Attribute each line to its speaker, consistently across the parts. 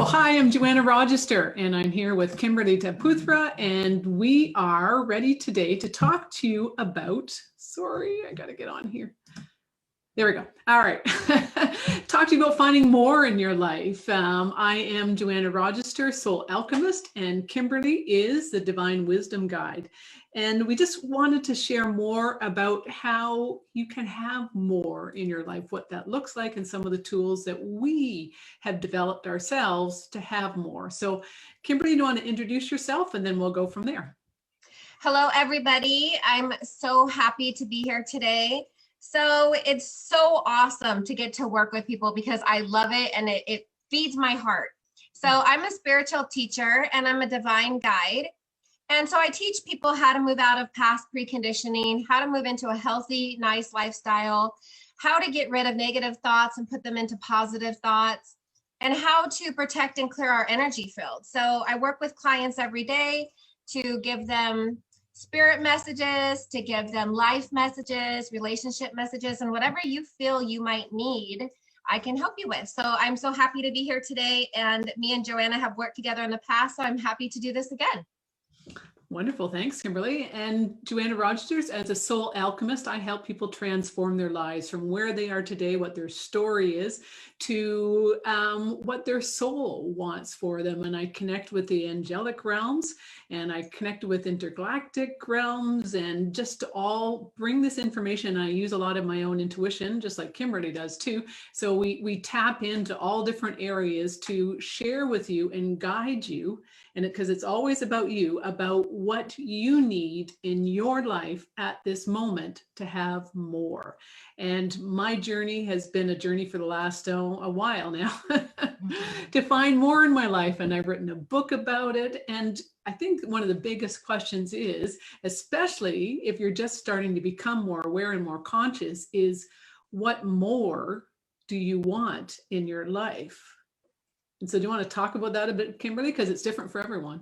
Speaker 1: Hi, I'm Joanna Rogister, and I'm here with Kimberly Devputhra, and we are ready today to talk to you about, sorry, I got to get on here. There we go. All right. Talk to you about finding more in your life. I am Joanna Rogister, Soul Alchemist, and Kimberly is the Divine Wisdom Guide. And we just wanted to share more about how you can have more in your life, what that looks like, and some of the tools that we have developed ourselves to have more. So, Kimberly, you want to introduce yourself, and then we'll go from there.
Speaker 2: Hello, everybody. I'm so happy to be here today. So it's so awesome to get to work with people because I love it and it feeds my heart. So I'm a spiritual teacher and I'm a divine guide. And so I teach people how to move out of past preconditioning, how to move into a healthy, nice lifestyle, how to get rid of negative thoughts and put them into positive thoughts, and how to protect and clear our energy field. So I work with clients every day to give them spirit messages, to give them life messages, relationship messages, and whatever you feel you might need, I can help you with. So I'm so happy to be here today, and me and Joanna have worked together in the past, so I'm happy to do this again.
Speaker 1: Wonderful. Thanks, Kimberly. And Joanna Rogers, as a soul alchemist, I help people transform their lives from where they are today, what their story is, to what their soul wants for them. And I connect with the angelic realms, and I connect with intergalactic realms, and just to all bring this information. I use a lot of my own intuition, just like Kimberly does too. So we tap into all different areas to share with you and guide you. And because it's always about you, about what you need in your life at this moment to have more. And my journey has been a journey for the last a while now to find more in my life. And I've written a book about it. And I think one of the biggest questions is, especially if you're just starting to become more aware and more conscious, is what more do you want in your life? And so do you want to talk about that a bit, Kimberly? Because it's different for everyone.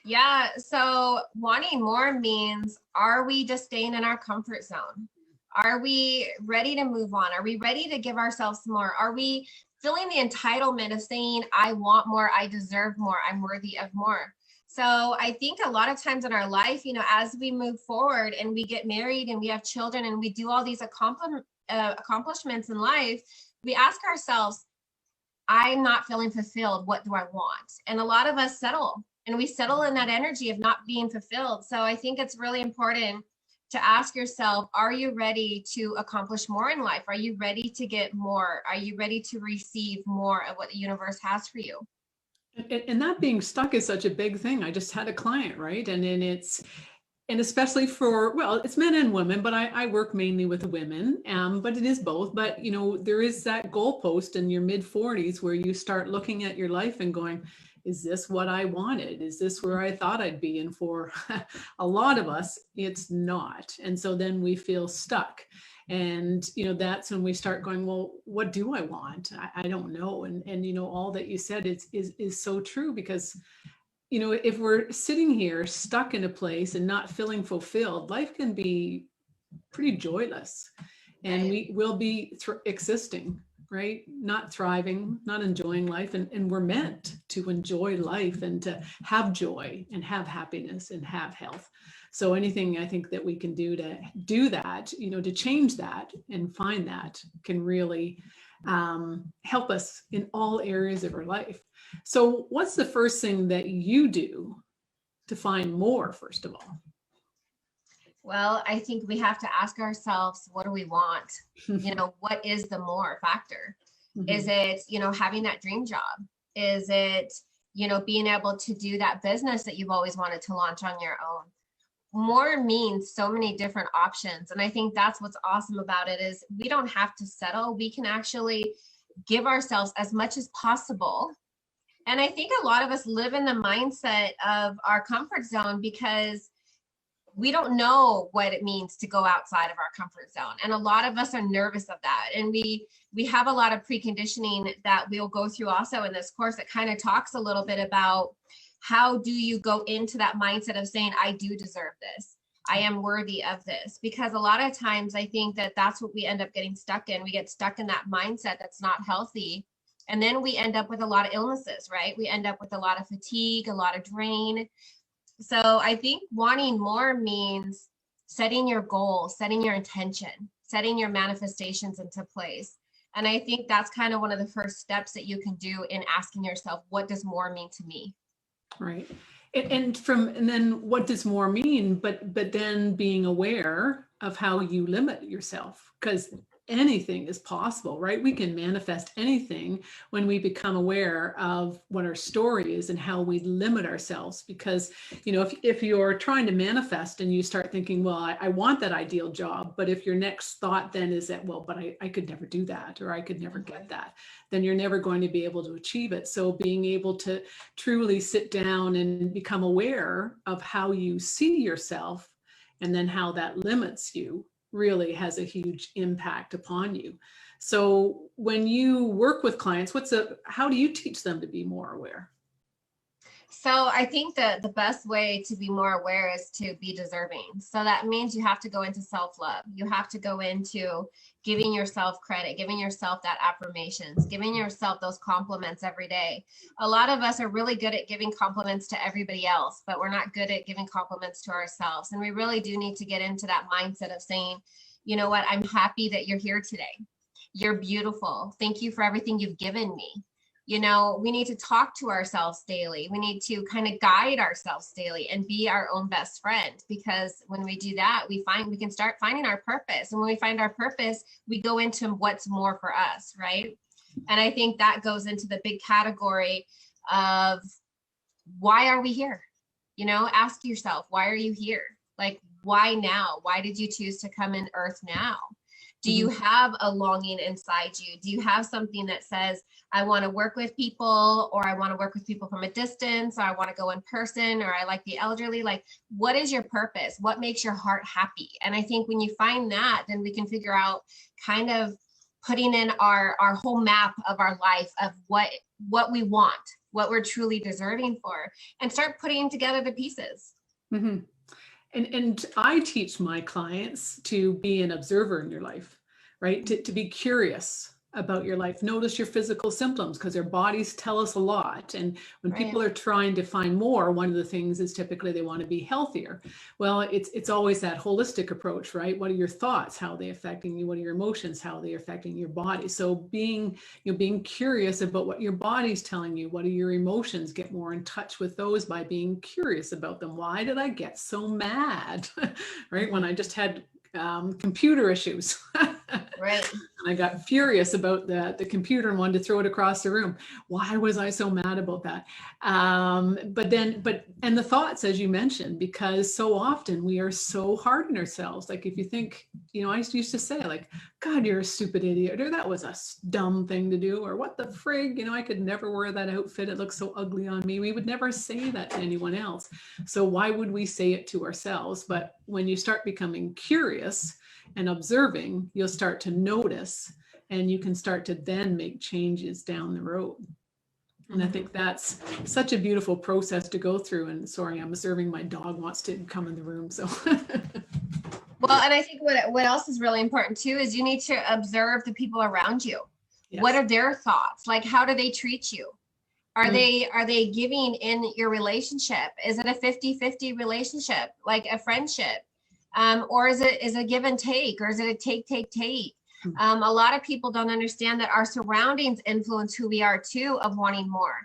Speaker 2: Yeah, so wanting more means, are we just staying in our comfort zone? Are we ready to move on? Are we ready to give ourselves more? Are we feeling the entitlement of saying, I want more, I deserve more, I'm worthy of more? So I think a lot of times in our life, as we move forward and we get married and we have children and we do all these accomplishments in life, we ask ourselves, I'm not feeling fulfilled. What do I want? And a lot of us settle, and we settle in that energy of not being fulfilled. So I think it's really important to ask yourself, are you ready to accomplish more in life? Are you ready to get more? Are you ready to receive more of what the universe has for you?
Speaker 1: And that being stuck is such a big thing. I just had a client, right? And especially for, well, it's men and women, but I work mainly with women, but it is both. But, there is that goalpost in your mid 40s where you start looking at your life and going, is this what I wanted? Is this where I thought I'd be? And for a lot of us, it's not. And so then we feel stuck. And, that's when we start going, well, what do I want? I don't know. And all that you said is so true, because if we're sitting here stuck in a place and not feeling fulfilled, life can be pretty joyless, and we will be existing, right? Not thriving, not enjoying life. And we're meant to enjoy life and to have joy and have happiness and have health. So anything I think that we can do to do that, to change that and find that, can really help us in all areas of our life. So what's the first thing that you do to find more, first of all?
Speaker 2: Well, I think we have to ask ourselves, what do we want? What is the more factor? Mm-hmm. Is it, having that dream job? Is it, being able to do that business that you've always wanted to launch on your own? More means so many different options. And I think that's what's awesome about it, is we don't have to settle. We can actually give ourselves as much as possible. And I think a lot of us live in the mindset of our comfort zone because we don't know what it means to go outside of our comfort zone. And a lot of us are nervous of that. And we have a lot of preconditioning that we'll go through also in this course that kind of talks a little bit about how do you go into that mindset of saying, I do deserve this. I am worthy of this. Because a lot of times I think that that's what we end up getting stuck in. We get stuck in that mindset that's not healthy. And then we end up with a lot of illnesses, right? We end up with a lot of fatigue, a lot of drain. So I think wanting more means setting your goal, setting your intention, setting your manifestations into place. And I think that's kind of one of the first steps that you can do in asking yourself, what does more mean to me?
Speaker 1: Right. And then what does more mean? But then being aware of how you limit yourself, because anything is possible, right? We can manifest anything when we become aware of what our story is and how we limit ourselves. Because, if you're trying to manifest and you start thinking, well, I want that ideal job, but if your next thought then is that, well, but I could never do that, or I could never get that, then you're never going to be able to achieve it. So being able to truly sit down and become aware of how you see yourself, and then how that limits you, really has a huge impact upon you. So when you work with clients, how do you teach them to be more aware?
Speaker 2: So I think that the best way to be more aware is to be deserving. So that means you have to go into self-love. You have to go into giving yourself credit, giving yourself that affirmations, giving yourself those compliments every day. A lot of us are really good at giving compliments to everybody else, but we're not good at giving compliments to ourselves. And we really do need to get into that mindset of saying, you know what, I'm happy that you're here today. You're beautiful. Thank you for everything you've given me. We need to talk to ourselves daily. We need to kind of guide ourselves daily and be our own best friend, because when we do that, we can start finding our purpose. And when we find our purpose, we go into what's more for us, right? And I think that goes into the big category of, why are we here? Ask yourself, why are you here? Like, why now? Why did you choose to come in earth now? Do you have a longing inside you? Do you have something that says, I want to work with people, or I want to work with people from a distance, or I want to go in person, or I like the elderly? Like, what is your purpose? What makes your heart happy? And I think when you find that, then we can figure out kind of putting in our whole map of our life of what we want, what we're truly deserving for, and start putting together the pieces.
Speaker 1: Mm-hmm. And I teach my clients to be an observer in your life, right? To be curious about your life. Notice your physical symptoms, because their bodies tell us a lot. And when people are trying to find more, one of the things is typically they want to be healthier. Well, it's always that holistic approach, right? What are your thoughts? How are they affecting you? What are your emotions? How are they affecting your body? So being curious about what your body's telling you, what are your emotions, get more in touch with those by being curious about them. Why did I get so mad, right? When I just had computer issues.
Speaker 2: Right.
Speaker 1: I got furious about the computer and wanted to throw it across the room. Why was I so mad about that? And the thoughts, as you mentioned, because so often we are so hard on ourselves. Like, if you think, I used to say, like, God, you're a stupid idiot, or that was a dumb thing to do, or what the frig, I could never wear that outfit. It looks so ugly on me. We would never say that to anyone else. So why would we say it to ourselves? But when you start becoming curious and observing, you'll start to notice, and you can start to then make changes down the road. And I think that's such a beautiful process to go through. And sorry, I'm observing my dog wants to come in the room. So
Speaker 2: well, and I think what else is really important too is you need to observe the people around you. Yes. What are their thoughts? Like, how do they treat you? Are they giving in your relationship? Is it a 50-50 relationship, like a friendship? Or is it a give and take, or is it a take? A lot of people don't understand that our surroundings influence who we are too, of wanting more.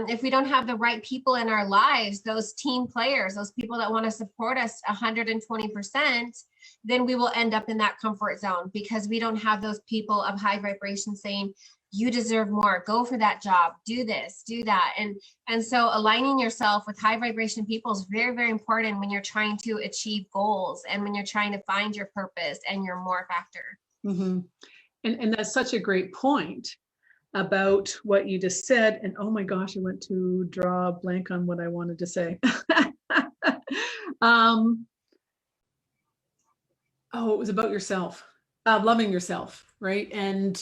Speaker 2: If we don't have the right people in our lives, those team players, those people that want to support us 120%, then we will end up in that comfort zone, because we don't have those people of high vibration saying, you deserve more, go for that job, do this, do that. And so aligning yourself with high vibration people is very, very important when you're trying to achieve goals and when you're trying to find your purpose and your more factor.
Speaker 1: Mm-hmm. And that's such a great point about what you just said. And oh my gosh, I went to draw a blank on what I wanted to say. It was about yourself. Loving yourself, right? And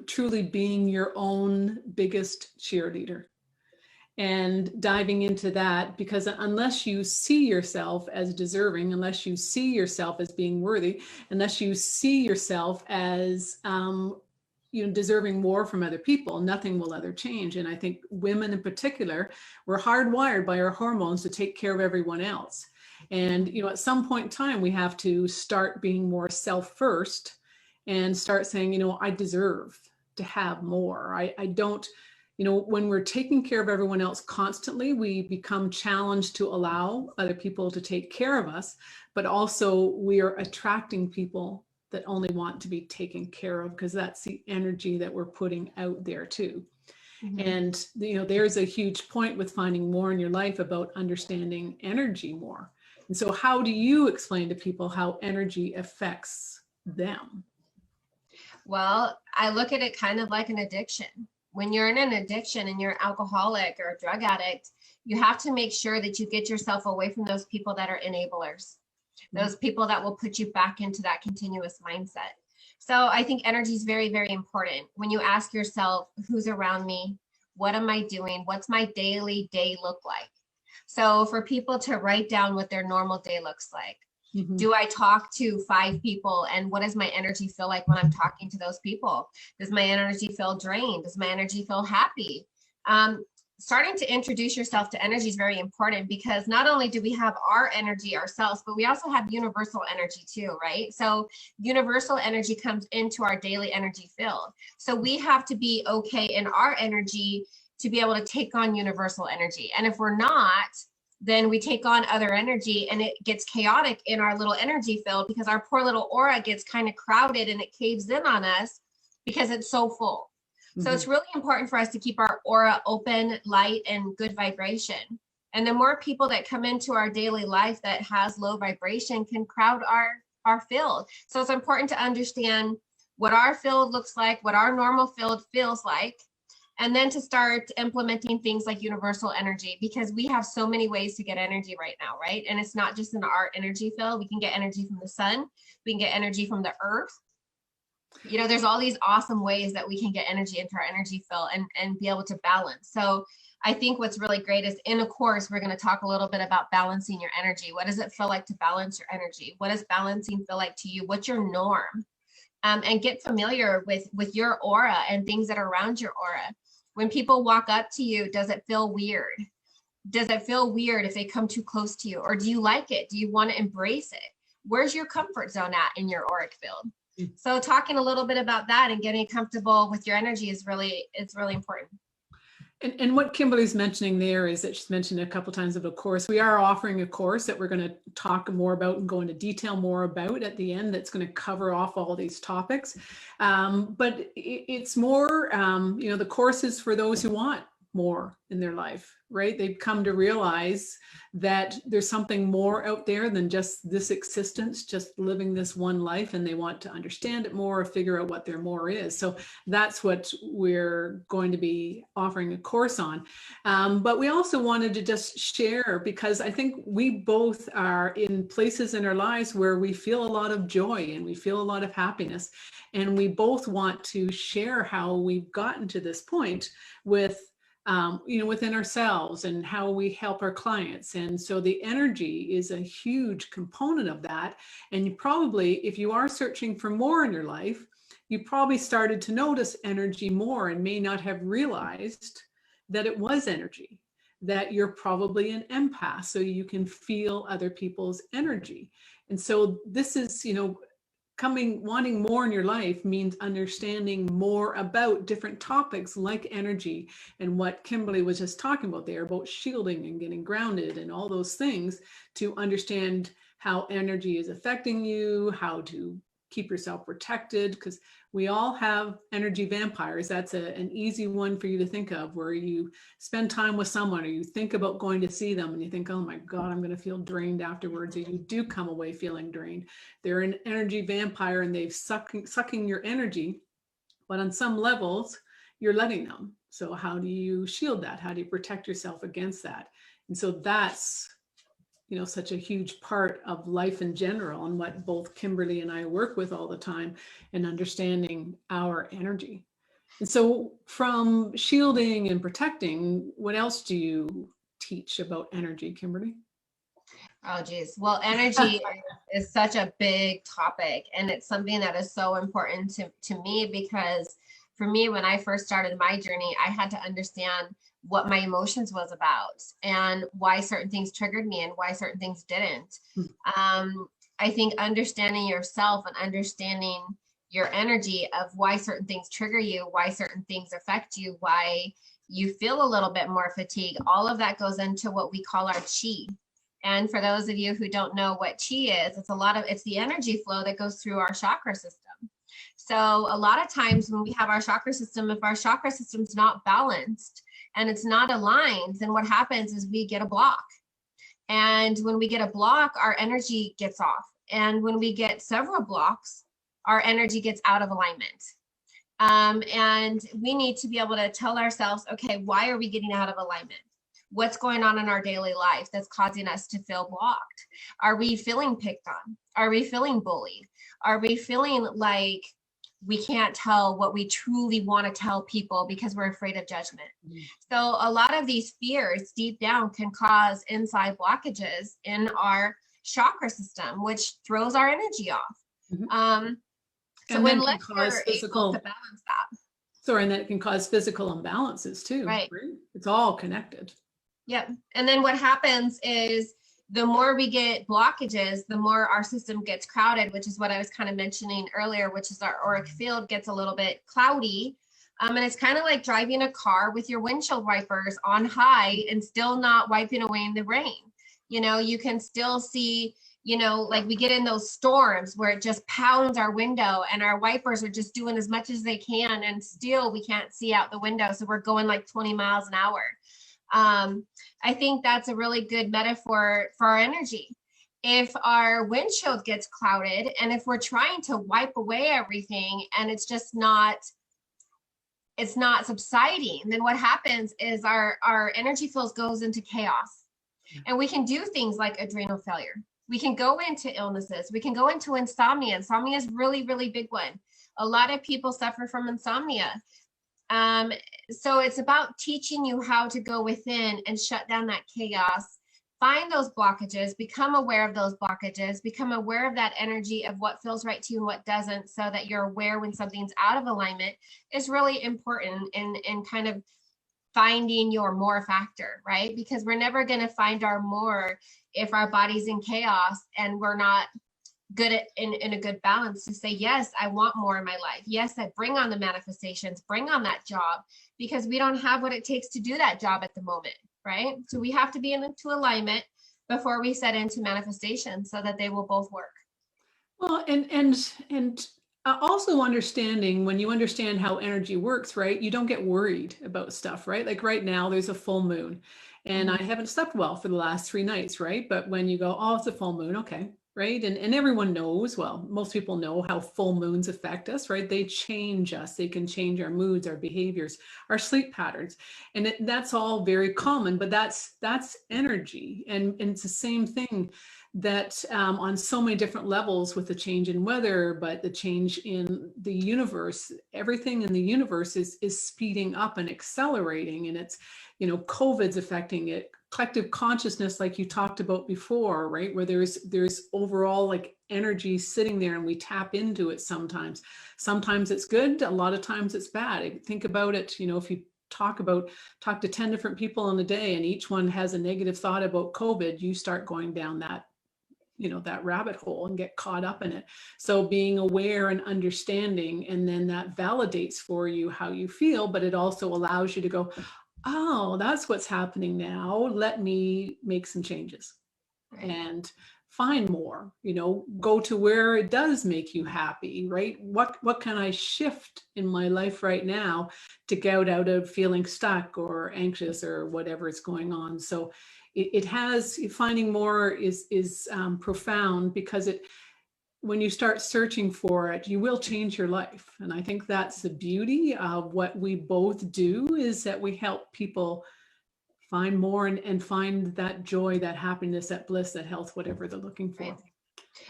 Speaker 1: truly being your own biggest cheerleader, and diving into that, because unless you see yourself as deserving, unless you see yourself as being worthy, unless you see yourself as deserving more from other people, nothing will ever change. And I think women in particular, we're hardwired by our hormones to take care of everyone else. And, at some point in time, we have to start being more self first and start saying, I deserve to have more. I don't, when we're taking care of everyone else constantly, we become challenged to allow other people to take care of us, but also we are attracting people that only want to be taken care of, because that's the energy that we're putting out there too. Mm-hmm. And, there's a huge point with finding more in your life about understanding energy more. And so how do you explain to people how energy affects them?
Speaker 2: Well, I look at it kind of like an addiction. When you're in an addiction and you're an alcoholic or a drug addict, you have to make sure that you get yourself away from those people that are enablers, those people that will put you back into that continuous mindset. So I think energy is very, very important. When you ask yourself, who's around me? What am I doing? What's my daily day look like? So for people to write down what their normal day looks like. Mm-hmm. Do I talk to 5 people, and what does my energy feel like when I'm talking to those people? Does my energy feel drained? Does my energy feel happy? Starting to introduce yourself to energy is very important, because not only do we have our energy ourselves, but we also have universal energy too, right? So universal energy comes into our daily energy field. So we have to be okay in our energy to be able to take on universal energy. And if we're not, then we take on other energy, and it gets chaotic in our little energy field, because our poor little aura gets kind of crowded and it caves in on us because it's so full. Mm-hmm. So it's really important for us to keep our aura open, light, and good vibration. And the more people that come into our daily life that has low vibration can crowd our field. So it's important to understand what our field looks like, what our normal field feels like, and then to start implementing things like universal energy, because we have so many ways to get energy right now, right? And it's not just in our energy field. We can get energy from the sun. We can get energy from the earth. There's all these awesome ways that we can get energy into our energy field and be able to balance. So I think what's really great is, in a course, we're going to talk a little bit about balancing your energy. What does it feel like to balance your energy? What does balancing feel like to you? What's your norm? And get familiar with your aura and things that are around your aura. When people walk up to you, does it feel weird? Does it feel weird if they come too close to you? Or do you like it? Do you want to embrace it? Where's your comfort zone at in your auric field? Mm-hmm. So talking a little bit about that and getting comfortable with your energy is really important.
Speaker 1: And what Kimberly's mentioning there is that she's mentioned a couple times of a course. We are offering a course that we're going to talk more about and go into detail more about at the end, that's going to cover off all these topics. But it's more, the course is for those who want more in their life, right? They've come to realize that there's something more out there than just this existence, just living this one life, and they want to understand it more or figure out what their more is. So that's what we're going to be offering a course on. But we also wanted to just share, because I think we both are in places in our lives where we feel a lot of joy and we feel a lot of happiness. And we both want to share how we've gotten to this point with within ourselves and how we help our clients. And so the energy is a huge component of that. And you probably, if you are searching for more in your life, you probably started to notice energy more and may not have realized that it was energy, that you're probably an empath, so you can feel other people's energy. And so this is, wanting more in your life means understanding more about different topics like energy, and what Kimberly was just talking about there about shielding and getting grounded and all those things, to understand how energy is affecting you, how to keep yourself protected, because we all have energy vampires. That's an easy one for you to think of, where you spend time with someone or you think about going to see them and you think, oh my God, I'm going to feel drained afterwards, or you do come away feeling drained. They're an energy vampire and they've sucking your energy, but on some levels you're letting them. So how do you shield that? How do you protect yourself against that? And so that's such a huge part of life in general, and what both Kimberly and I work with all the time, in understanding our energy. And so from shielding and protecting, what else do you teach about energy, Kimberly?
Speaker 2: Oh, geez. Well, energy is such a big topic, and it's something that is so important to me, because for me, when I first started my journey, I had to understand what my emotions was about and why certain things triggered me and why certain things didn't. I think understanding yourself and understanding your energy of why certain things trigger you, why certain things affect you, why you feel a little bit more fatigue, all of that goes into what we call our chi. And for those of you who don't know what chi is, it's the energy flow that goes through our chakra system. So a lot of times when we have our chakra system, if our chakra system's not balanced and it's not aligned, then what happens is we get a block. And when we get a block, our energy gets off. And when we get several blocks, our energy gets out of alignment. And we need to be able to tell ourselves, okay, why are we getting out of alignment? What's going on in our daily life that's causing us to feel blocked? Are we feeling picked on? Are we feeling bullied? Are we feeling like we can't tell what we truly want to tell people because we're afraid of judgment? So a lot of these fears deep down can cause inside blockages in our chakra system, which throws our energy off. So
Speaker 1: and then
Speaker 2: unless
Speaker 1: can
Speaker 2: you're
Speaker 1: cause physical,
Speaker 2: able to balance that.
Speaker 1: Sorry, and that can cause physical imbalances too,
Speaker 2: right?
Speaker 1: It's all connected.
Speaker 2: Yep. And then what happens is the more we get blockages, the more our system gets crowded, which is what I was kind of mentioning earlier, which is our auric field gets a little bit cloudy. And it's kind of like driving a car with your windshield wipers on high and still not wiping away in the rain. You know, you can still see, you know, like we get in those storms where it just pounds our window and our wipers are just doing as much as they can. And still we can't see out the window. So we're going like 20 miles an hour. I think that's a really good metaphor for our energy. If our windshield gets clouded and if we're trying to wipe away everything and it's just not, it's not subsiding, then what happens is our energy flows goes into chaos. And we can do things like adrenal failure. We can go into illnesses. We can go into insomnia. Insomnia is really, really big one. A lot of people suffer from insomnia. So it's about teaching you how to go within and shut down that chaos, find those blockages, become aware of those blockages, become aware of that energy of what feels right to you and what doesn't, so that you're aware when something's out of alignment is really important in kind of finding your more factor, right? Because we're never going to find our more if our body's in chaos and we're not good at in a good balance to say, yes, I want more in my life. Yes, I bring on the manifestations, bring on that job, because we don't have what it takes to do that job at the moment, right? So we have to be into alignment before we set into manifestation so that they will both work.
Speaker 1: Well, and also understanding, when you understand how energy works, right? You don't get worried about stuff, right? Like right now there's a full moon and I haven't slept well for the last 3 nights, right? But when you go, oh, it's a full moon, okay. Right. And everyone knows, well, most people know how full moons affect us, right? They change us. They can change our moods, our behaviors, our sleep patterns. And that's all very common, but that's energy. And it's the same thing that on so many different levels with the change in weather, but the change in the universe, everything in the universe is speeding up and accelerating. And it's, you know, COVID's affecting it. Collective consciousness, like you talked about before, right? Where there's overall like energy sitting there and we tap into it sometimes. Sometimes it's good, a lot of times it's bad. Think about it, you know, if you talk to 10 different people in a day and each one has a negative thought about COVID, you start going down that, you know, that rabbit hole and get caught up in it. So being aware and understanding, and then that validates for you how you feel, but it also allows you to go, oh, that's what's happening now. Let me make some changes and find more, you know, go to where it does make you happy, right? What can I shift in my life right now to get out of feeling stuck or anxious or whatever is going on? So it has, finding more is profound, because when you start searching for it, you will change your life. And I think that's the beauty of what we both do, is that we help people find more and find that joy, that happiness, that bliss, that health, whatever they're looking for.
Speaker 2: Right.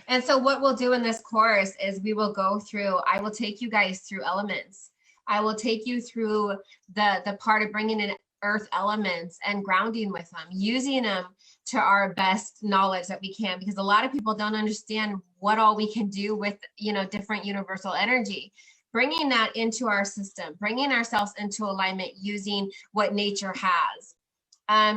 Speaker 2: And so what we'll do in this course is we will go through, I will take you guys through elements. I will take you through the part of bringing in earth elements and grounding with them, using them to our best knowledge that we can, because a lot of people don't understand what all we can do with, you know, different universal energy. bringing that into our system, bringing ourselves into alignment using what nature has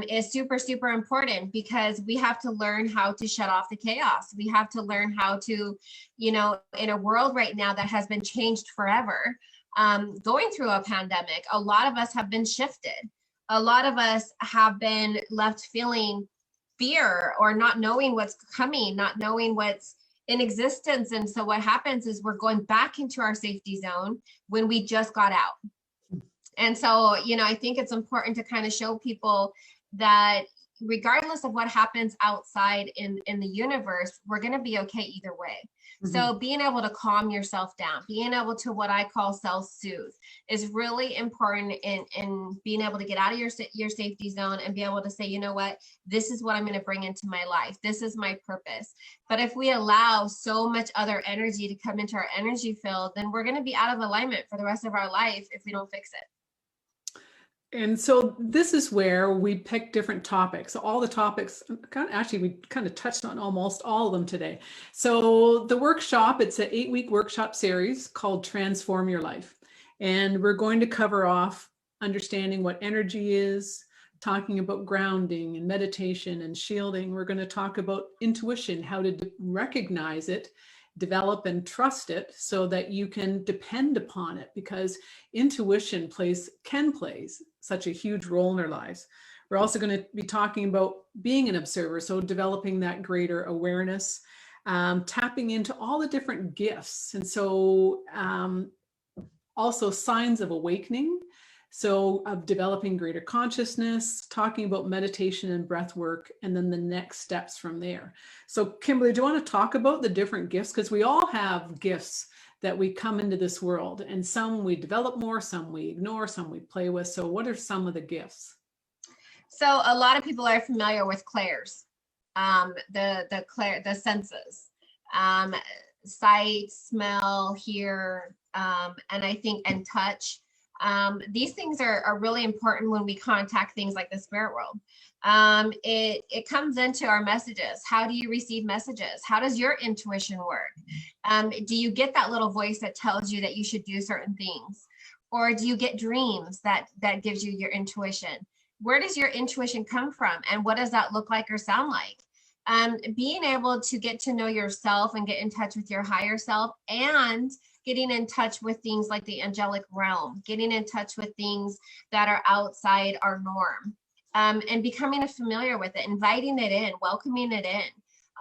Speaker 2: is super, super important, because we have to learn how to shut off the chaos. We have to learn how to, in a world right now that has been changed forever, going through a pandemic, a lot of us have been shifted. A lot of us have been left feeling fear or not knowing what's coming, not knowing what's in existence. And so what happens is we're going back into our safety zone when we just got out. And so, I think it's important to kind of show people that regardless of what happens outside in the universe, we're going to be okay either way. So being able to calm yourself down, being able to what I call self-soothe is really important in being able to get out of your safety zone and be able to say, you know what, this is what I'm going to bring into my life. This is my purpose. But if we allow so much other energy to come into our energy field, then we're going to be out of alignment for the rest of our life if we don't fix it.
Speaker 1: And so this is where we pick different topics. So all the topics, we kind of touched on almost all of them today. So the workshop, it's an 8-week workshop series called Transform Your Life. And we're going to cover off understanding what energy is, talking about grounding and meditation and shielding. We're going to talk about intuition, how to recognize it, develop and trust it so that you can depend upon it, because intuition can play such a huge role in our lives. We're also going to be talking about being an observer, so developing that greater awareness, tapping into all the different gifts, and so also signs of awakening, so of developing greater consciousness, talking about meditation and breath work, and then the next steps from there. So Kimberly, do you want to talk about the different gifts? Because we all have gifts that we come into this world, and some we develop more, some we ignore, some we play with. So what are some of the gifts?
Speaker 2: So a lot of people are familiar with clairs, the senses, sight, smell, hear, and I think, and touch. These things are really important when we contact things like the spirit world. It comes into our messages. How do you receive messages? How does your intuition work? Do you get that little voice that tells you that you should do certain things? Or do you get dreams that gives you your intuition? Where does your intuition come from? And what does that look like or sound like? Being able to get to know yourself and get in touch with your higher self, and getting in touch with things like the angelic realm, getting in touch with things that are outside our norm, and becoming familiar with it, inviting it in, welcoming it in.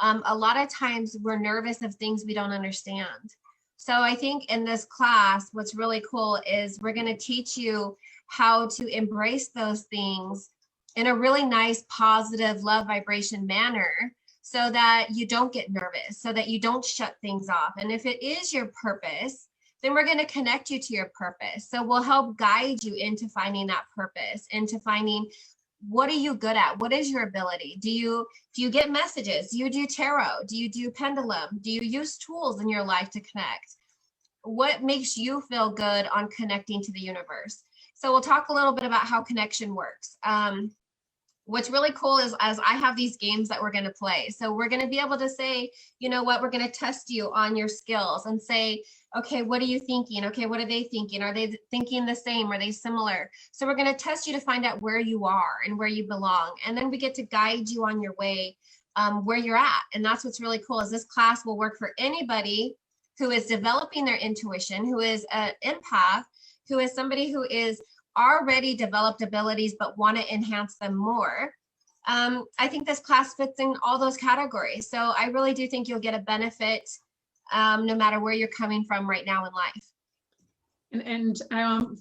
Speaker 2: A lot of times we're nervous of things we don't understand. So I think in this class, what's really cool is we're going to teach you how to embrace those things in a really nice, positive, love vibration manner, so that you don't get nervous, so that you don't shut things off. And if it is your purpose, then we're going to connect you to your purpose. So we'll help guide you into finding that purpose, into finding what are you good at? What is your ability? Do you get messages? Do you do tarot? Do you do pendulum? Do you use tools in your life to connect? What makes you feel good on connecting to the universe? So we'll talk a little bit about how connection works. What's really cool is, as I have these games that we're going to play. So we're going to be able to say, you know what, we're going to test you on your skills and say, okay, what are you thinking? Okay, what are they thinking? Are they thinking the same? Are they similar? So we're going to test you to find out where you are and where you belong. And then we get to guide you on your way where you're at. And that's what's really cool, is this class will work for anybody who is developing their intuition, who is an empath, who is somebody who is already developed abilities but want to enhance them more. I think this class fits in all those categories. So I really do think you'll get a benefit no matter where you're coming from right now in life.
Speaker 1: And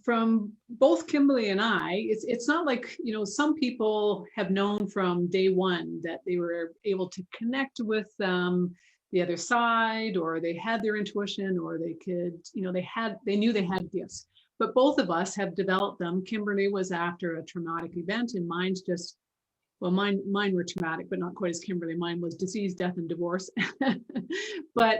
Speaker 1: from both Kimberly and I, it's not like, some people have known from day one that they were able to connect with the other side, or they had their intuition, or they could, they knew they had gifts. But both of us have developed them. Kimberly was after a traumatic event, and mine's just, well, mine were traumatic, but not quite as Kimberly. Mine was disease, death, and divorce. But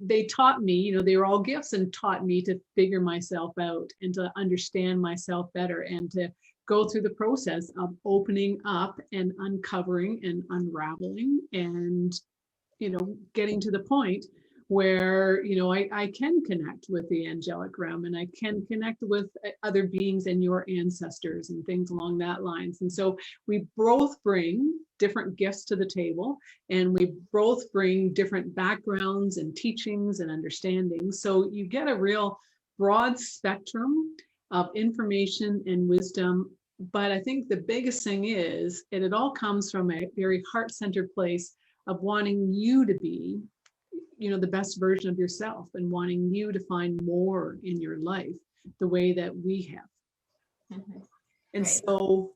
Speaker 1: they taught me, they were all gifts, and taught me to figure myself out and to understand myself better, and to go through the process of opening up and uncovering and unraveling, and getting to the point where, you know, I can connect with the angelic realm, and I can connect with other beings and your ancestors and things along that lines. And so we both bring different gifts to the table, and we both bring different backgrounds and teachings and understandings. So you get a real broad spectrum of information and wisdom. But I think the biggest thing is, it all comes from a very heart-centered place of wanting you to be, you know, the best version of yourself, and wanting you to find more in your life the way that we have. And
Speaker 2: Right.
Speaker 1: so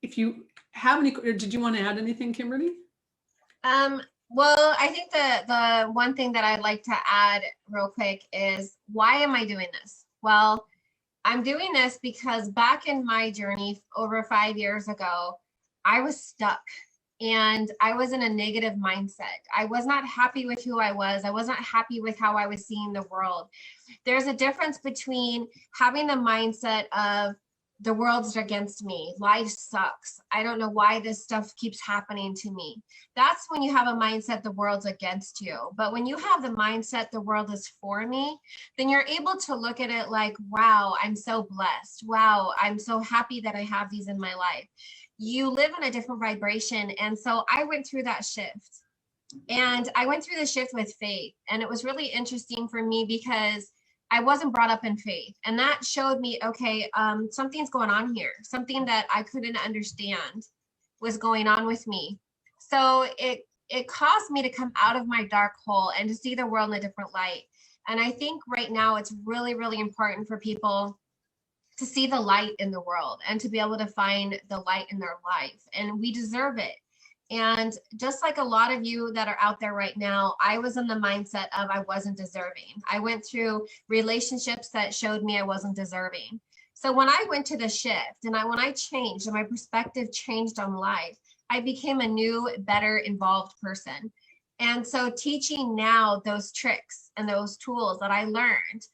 Speaker 1: if you have any, or did you want to add anything, Kimberly?
Speaker 2: Well, I think the one thing that I'd like to add real quick is, why am I doing this? Well, I'm doing this because back in my journey over 5 years ago, I was stuck and I was in a negative mindset. I was not happy with who I was. I was not happy with how I was seeing the world. There's a difference between having the mindset of, the world's against me, life sucks, I don't know why this stuff keeps happening to me. That's when you have a mindset the world's against you. But when you have the mindset the world is for me, then you're able to look at it like, wow, I'm so blessed. Wow, I'm so happy that I have these in my life. You live in a different vibration. And so I went through that shift. And I went through the shift with faith. And it was really interesting for me because I wasn't brought up in faith. And that showed me, okay, something's going on here. Something that I couldn't understand was going on with me. So it caused me to come out of my dark hole and to see the world in a different light. And I think right now it's really, really important for people to see the light in the world and to be able to find the light in their life. And we deserve it. And just like a lot of you that are out there right now, I was in the mindset of I wasn't deserving. I went through relationships that showed me I wasn't deserving. So when I went to the shift and when I changed and my perspective changed on life, I became a new, better involved person. And so teaching now those tricks and those tools that I learned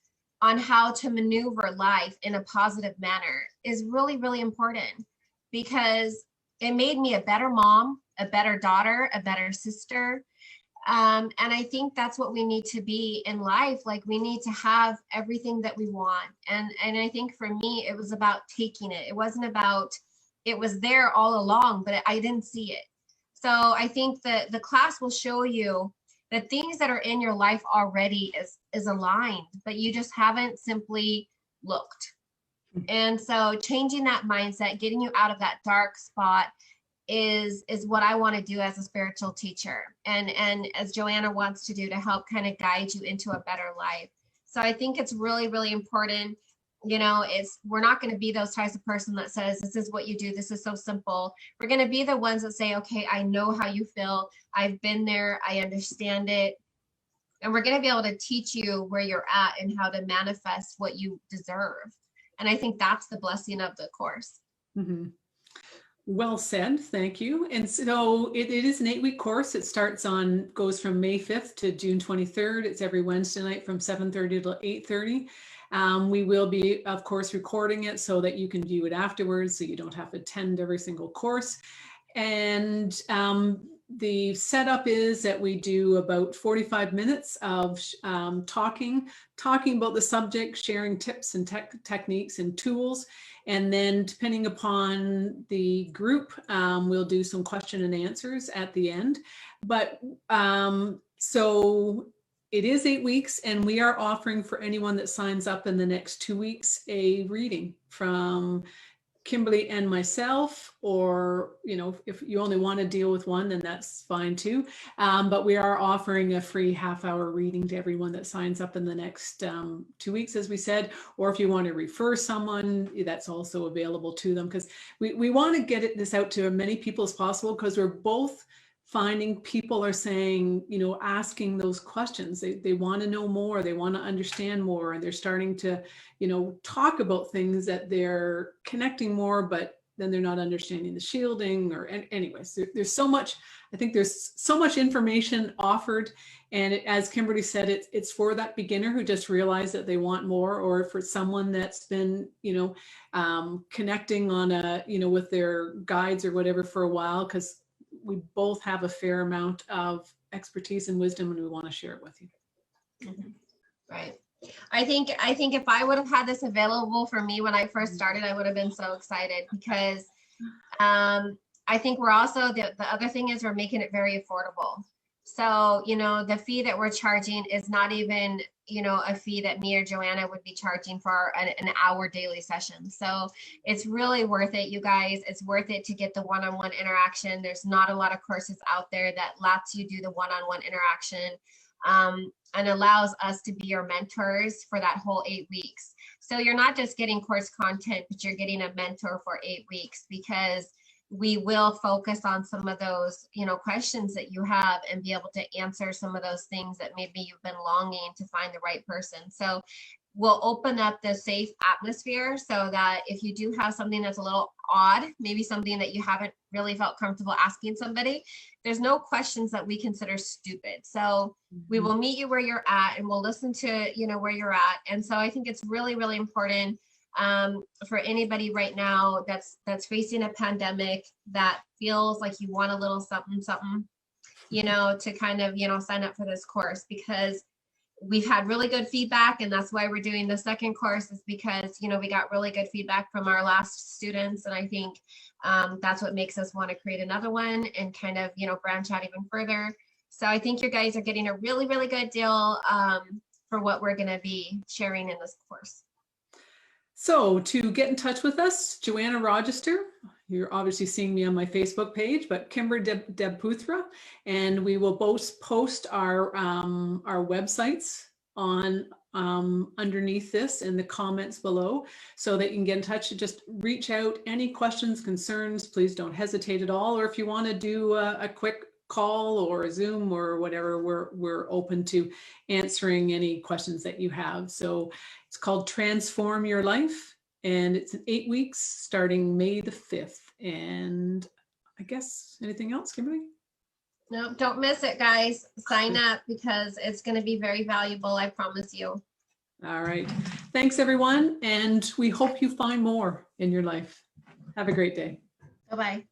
Speaker 2: on how to maneuver life in a positive manner is really, really important, because it made me a better mom, a better daughter, a better sister. And I think that's what we need to be in life. Like, we need to have everything that we want. And I think for me, it was about taking it. It wasn't about, it was there all along, but I didn't see it. So I think that the class will show you the things that are in your life already is aligned, but you just haven't simply looked. And so changing that mindset, getting you out of that dark spot is what I want to do as a spiritual teacher, and as Joanna wants to do, to help kind of guide you into a better life. So I think it's really, really important. You know, we're not going to be those types of person that says, this is what you do, this is so simple. We're going to be the ones that say, okay, I know how you feel, I've been there, I understand it. And we're going to be able to teach you where you're at and how to manifest what you deserve. And I think that's the blessing of the course.
Speaker 1: Mm-hmm. Well said. Thank you. And so it is an 8-week course. It goes from May 5th to June 23rd. It's every Wednesday night from 7:30 to 8:30. We will be, of course, recording it so that you can view it afterwards, so you don't have to attend every single course. And the setup is that we do about 45 minutes of talking about the subject, sharing tips and techniques and tools. And then depending upon the group, we'll do some question and answers at the end. But so it is 8 weeks, and we are offering for anyone that signs up in the next 2 weeks a reading from Kimberly and myself, or, you know, if you only want to deal with one, then that's fine too. But we are offering a free half-hour reading to everyone that signs up in the next 2 weeks, as we said. Or if you want to refer someone, that's also available to them, because we want to get this out to as many people as possible, because we're both finding people are saying, you know, asking those questions. They want to know more, they want to understand more, and they're starting to, you know, talk about things that they're connecting more, but then they're not understanding the shielding. Or anyways, there's so much, I think there's so much information offered. And as Kimberly said, it's for that beginner who just realized that they want more, or for someone that's been, you know, connecting on a, you know, with their guides or whatever for a while, because we both have a fair amount of expertise and wisdom, and we want to share it with you.
Speaker 2: Right. I think if I would have had this available for me when I first started, I would have been so excited, because I think we're also, the other thing is we're making it very affordable. So, you know, the fee that we're charging is not even, you know, a fee that me or Joanna would be charging for an hour daily session. So it's really worth it, you guys. It's worth it to get the one-on-one interaction. There's not a lot of courses out there that lets you do the one-on-one interaction, and allows us to be your mentors for that whole 8 weeks. So you're not just getting course content, but you're getting a mentor for 8 weeks, because we will focus on some of those, you know, questions that you have, and be able to answer some of those things that maybe you've been longing to find the right person. So we'll open up the safe atmosphere, so that if you do have something that's a little odd, maybe something that you haven't really felt comfortable asking somebody, there's no questions that we consider stupid. So we will meet you where you're at, and we'll listen to, you know, where you're at. And so I think it's really, really important for anybody right now that's facing a pandemic, that feels like you want a little something, you know, to kind of, you know, sign up for this course, because we've had really good feedback. And that's why we're doing the second course, is because, you know, we got really good feedback from our last students. And I think that's what makes us want to create another one and kind of, you know, branch out even further. So I think you guys are getting a really, really good deal for what we're going to be sharing in this course.
Speaker 1: So to get in touch with us, Joanna Rogister, you're obviously seeing me on my Facebook page, but Kimberly Devputhra, and we will both post our websites on underneath this in the comments below, so that you can get in touch. Just reach out, any questions, concerns, please don't hesitate at all. Or if you want to do a quick call or a Zoom or whatever, we're open to answering any questions that you have. So it's called Transform Your Life, and it's in 8 weeks starting May the 5th. And I guess anything else, Kimberly?
Speaker 2: No, don't miss it, guys. Sign up, because it's going to be very valuable. I promise you.
Speaker 1: All right. Thanks, everyone. And we hope you find more in your life. Have a great day.
Speaker 2: Bye-bye.